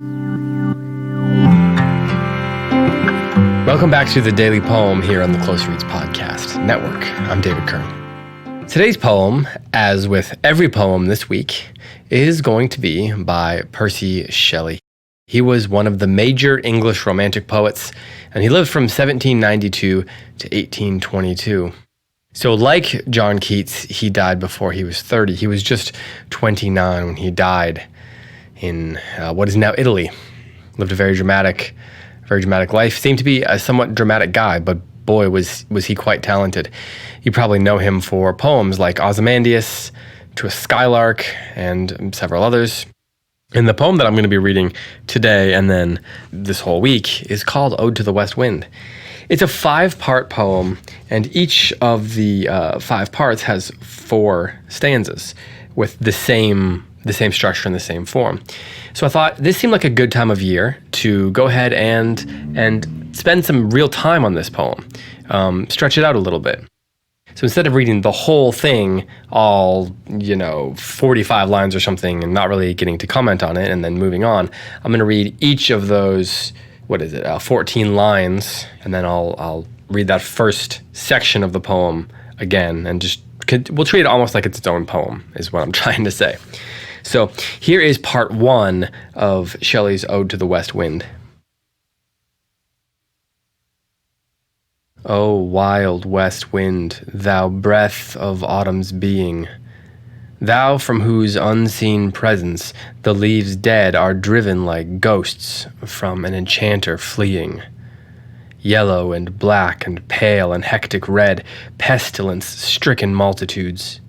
Welcome back to the Daily Poem here on the Close Reads Podcast Network. I'm David Kern. Today's poem, as with every poem this week, is going to be by Percy Shelley. He was one of the major English Romantic poets, and he lived from 1792 to 1822. So like John Keats, he died before he was 30. He was just 29 when he died in what is now Italy. Lived a very dramatic life. Seemed to be a somewhat dramatic guy, but boy, was he quite talented. You probably know him for poems like Ozymandias, To a Skylark, and several others. And the poem that I'm going to be reading today and then this whole week is called Ode to the West Wind. It's a 5-part poem, and each of the 5 parts has 4 stanzas with the same structure and the same form. So I thought this seemed like a good time of year to go ahead and spend some real time on this poem, stretch it out a little bit. So instead of reading the whole thing, all 45 lines or something, and not really getting to comment on it and then moving on, I'm going to read each of those 14 lines, and then I'll read that first section of the poem again, and we'll treat it almost like it's its own poem, is what I'm trying to say. So here is part 1 of Shelley's Ode to the West Wind. O wild west wind, thou breath of autumn's being, thou from whose unseen presence the leaves dead are driven like ghosts from an enchanter fleeing. Yellow and black and pale and hectic red, pestilence-stricken multitudes.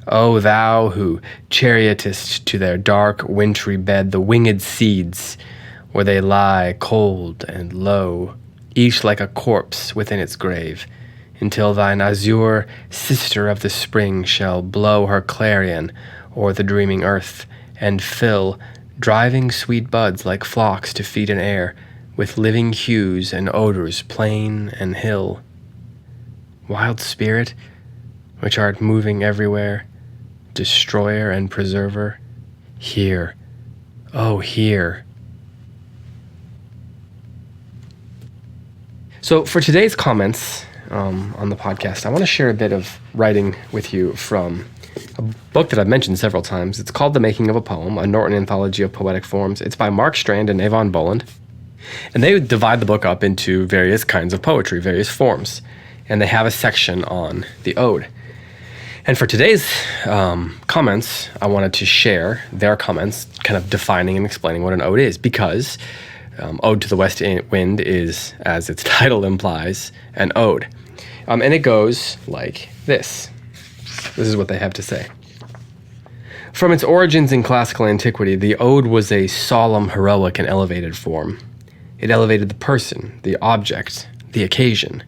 O thou who chariotest to their dark wintry bed the winged seeds, where they lie cold and low, each like a corpse within its grave, until thine azure sister of the spring shall blow her clarion o'er the dreaming earth, and fill driving sweet buds like flocks to feed in air, with living hues and odors plain and hill. Wild spirit, which art moving everywhere, destroyer and preserver, hear, oh hear. So for today's comments on the podcast, I want to share a bit of writing with you from a book that I've mentioned several times. It's called The Making of a Poem, a Norton Anthology of Poetic Forms. It's by Mark Strand and Avon Boland. And they divide the book up into various kinds of poetry, various forms. And they have a section on the ode. And for today's comments, I wanted to share their comments, kind of defining and explaining what an ode is, because Ode to the West Wind is, as its title implies, an ode. And it goes like this. This is what they have to say. From its origins in classical antiquity, the ode was a solemn, heroic, and elevated form. It elevated the person, the object, the occasion.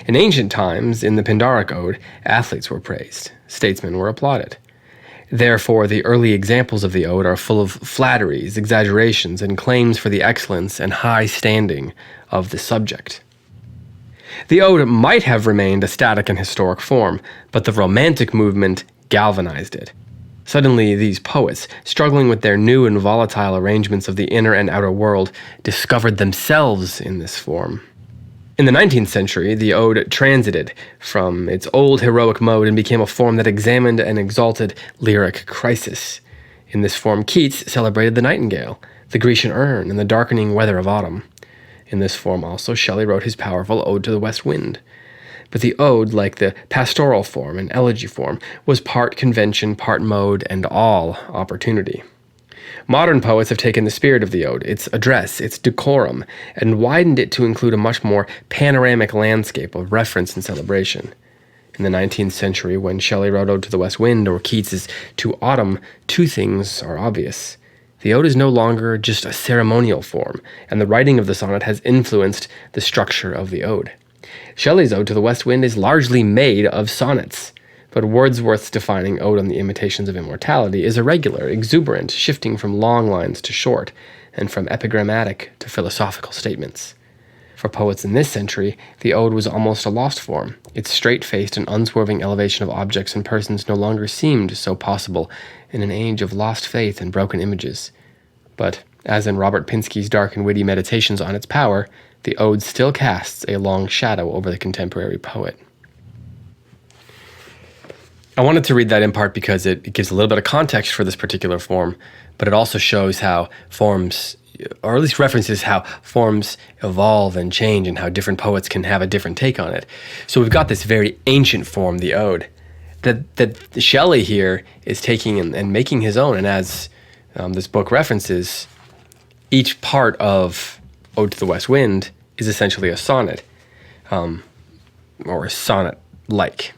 In ancient times, in the Pindaric ode, athletes were praised, statesmen were applauded. Therefore, the early examples of the ode are full of flatteries, exaggerations, and claims for the excellence and high standing of the subject. The ode might have remained a static and historic form, but the Romantic movement galvanized it. Suddenly, these poets, struggling with their new and volatile arrangements of the inner and outer world, discovered themselves in this form. In the 19th century, the ode transited from its old heroic mode and became a form that examined and exalted lyric crisis. In this form, Keats celebrated the nightingale, the Grecian urn, and the darkening weather of autumn. In this form also, Shelley wrote his powerful Ode to the West Wind. But the ode, like the pastoral form and elegy form, was part convention, part mode, and all opportunity. Modern poets have taken the spirit of the ode, its address, its decorum, and widened it to include a much more panoramic landscape of reference and celebration. In the 19th century, when Shelley wrote Ode to the West Wind or Keats's To Autumn, two things are obvious. The ode is no longer just a ceremonial form, and the writing of the sonnet has influenced the structure of the ode. Shelley's Ode to the West Wind is largely made of sonnets, but Wordsworth's defining Ode on the Imitations of Immortality is irregular, exuberant, shifting from long lines to short, and from epigrammatic to philosophical statements. For poets in this century, the ode was almost a lost form. Its straight-faced and unswerving elevation of objects and persons no longer seemed so possible in an age of lost faith and broken images. But As in Robert Pinsky's dark and witty meditations on its power, the ode still casts a long shadow over the contemporary poet. I wanted to read that in part because it gives a little bit of context for this particular form, but it also shows how forms, or at least references how forms evolve and change and how different poets can have a different take on it. So we've got this very ancient form, the ode, that Shelley here is taking and making his own. And as this book references, each part of Ode to the West Wind is essentially a sonnet, or a sonnet-like.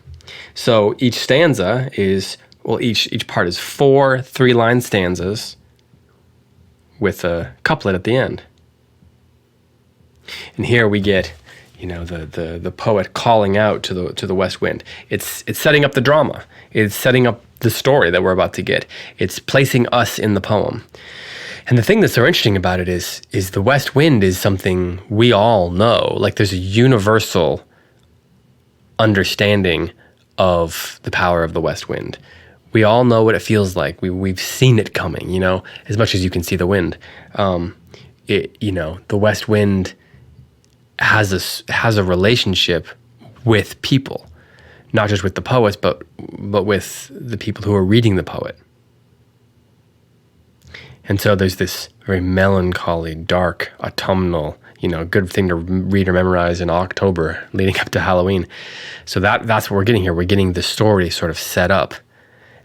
So each stanza is, well, each part is 4 3-line stanzas with a couplet at the end. And here we get, the poet calling out to the west wind. It's setting up the drama. It's setting up the story that we're about to get. It's placing us in the poem. And the thing that's so interesting about it is the west wind is something we all know. Like, there's a universal understanding of the power of the west wind. We all know what it feels like. We've seen it coming, as much as you can see the wind. The west wind has a relationship with people, not just with the poets, but with the people who are reading the poet. And so there's this very melancholy, dark, autumnal, good thing to read or memorize in October leading up to Halloween. So that's what we're getting here. We're getting the story sort of set up.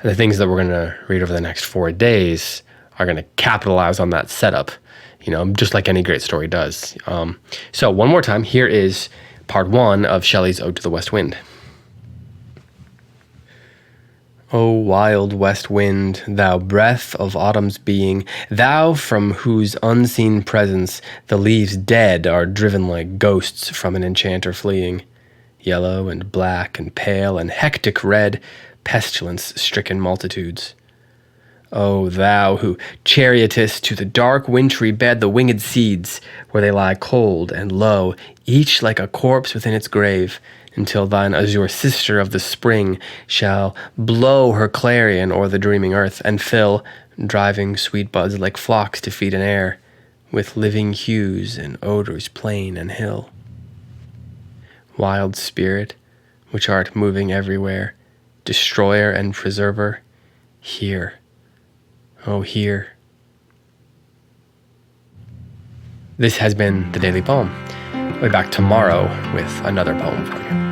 And the things that we're going to read over the next 4 days are going to capitalize on that setup, just like any great story does. So one more time, here is part 1 of Shelley's Ode to the West Wind. O wild west wind, thou breath of autumn's being, thou from whose unseen presence the leaves dead are driven like ghosts from an enchanter fleeing, yellow and black and pale and hectic red, pestilence-stricken multitudes. O thou who chariotest to the dark wintry bed the winged seeds, where they lie cold and low, each like a corpse within its grave, until thine azure sister of the spring shall blow her clarion o'er the dreaming earth, and fill driving sweet buds like flocks to feed in air, with living hues and odors plain and hill. Wild spirit, which art moving everywhere, destroyer and preserver, hear, oh hear. This has been the Daily Poem. We'll be back tomorrow with another poem for you.